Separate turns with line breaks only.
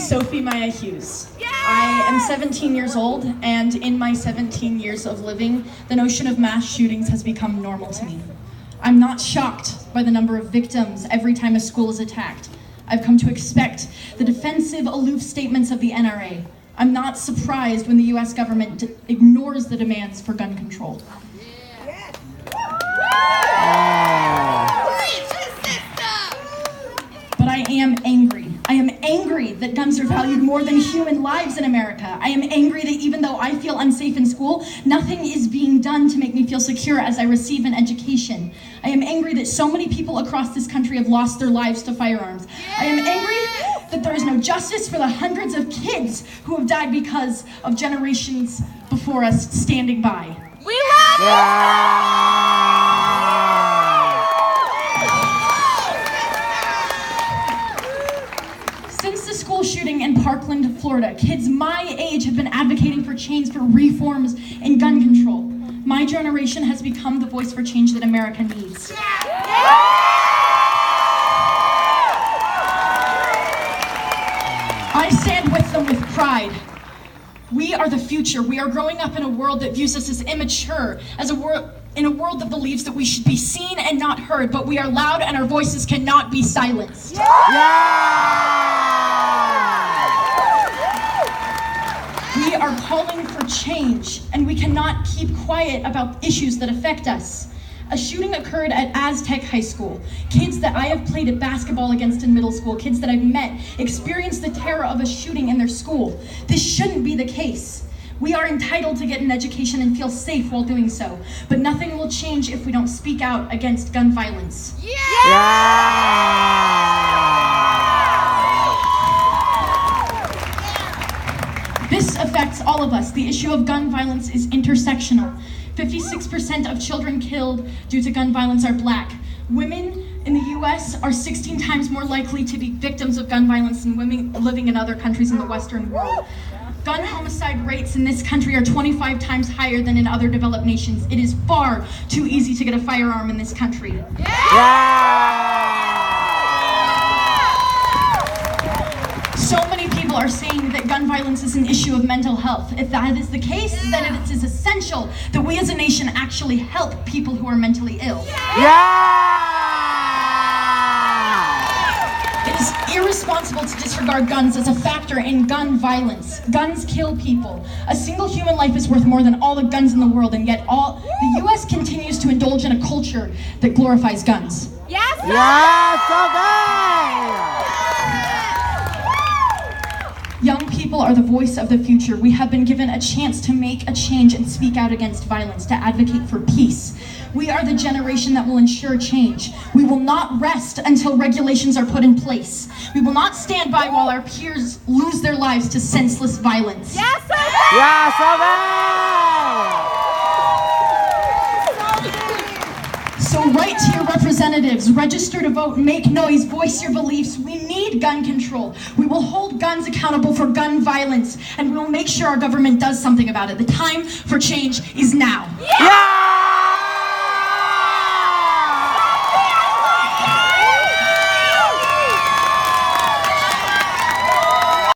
is Sophie Maya Hughes. I am 17 years old, and in my 17 years of living, the notion of mass shootings has become normal to me. I'm not shocked by the number of victims every time a school is attacked. I've come to expect the defensive, aloof statements of the NRA. I'm not surprised when the US government ignores the demands for gun control. But I am angry. I am angry that guns are valued more than human lives in America. I am angry that even though I feel unsafe in school, nothing is being done to make me feel secure as I receive an education. I am angry that so many people across this country have lost their lives to firearms. I am angry that there is no justice for the hundreds of kids who have died because of generations before us standing by.
We love you!
Since the school shooting in Parkland, Florida, kids my age have been advocating for change, for reforms in gun control. My generation has become the voice for change that America needs. I stand with them with pride. We are the future. We are growing up in a world that views us as immature, in a world that believes that we should be seen and not heard, but we are loud and our voices cannot be silenced. We are calling for change, and we cannot keep quiet about issues that affect us. A shooting occurred at Aztec High School. Kids that I have played at basketball against in middle school, kids that I've met, experienced the terror of a shooting in their school. This shouldn't be the case. We are entitled to get an education and feel safe while doing so, but nothing will change if we don't speak out against gun violence. This affects all of us. The issue of gun violence is intersectional. 56% of children killed due to gun violence are Black. Women in the US are 16 times more likely to be victims of gun violence than women living in other countries in the Western world. Gun homicide rates in this country are 25 times higher than in other developed nations. It is far too easy to get a firearm in this country. So many people are saying that gun violence is an issue of mental health. If that is the case, then it is essential that we as a nation actually help people who are mentally ill. It is irresponsible to disregard guns as a factor in gun violence. Guns kill people. A single human life is worth more than all the guns in the world, and yet the US continues to indulge in a culture that glorifies guns. Young people are the voice of the future. We have been given a chance to make a change and speak out against violence, to advocate for peace. We are the generation that will ensure change. We will not rest until regulations are put in place. We will not stand by while our peers lose their lives to senseless violence. So write to your representatives, register to vote, make noise, voice your beliefs. We need gun control. We will hold guns accountable for gun violence, and we will make sure our government does something about it. The time for change is now.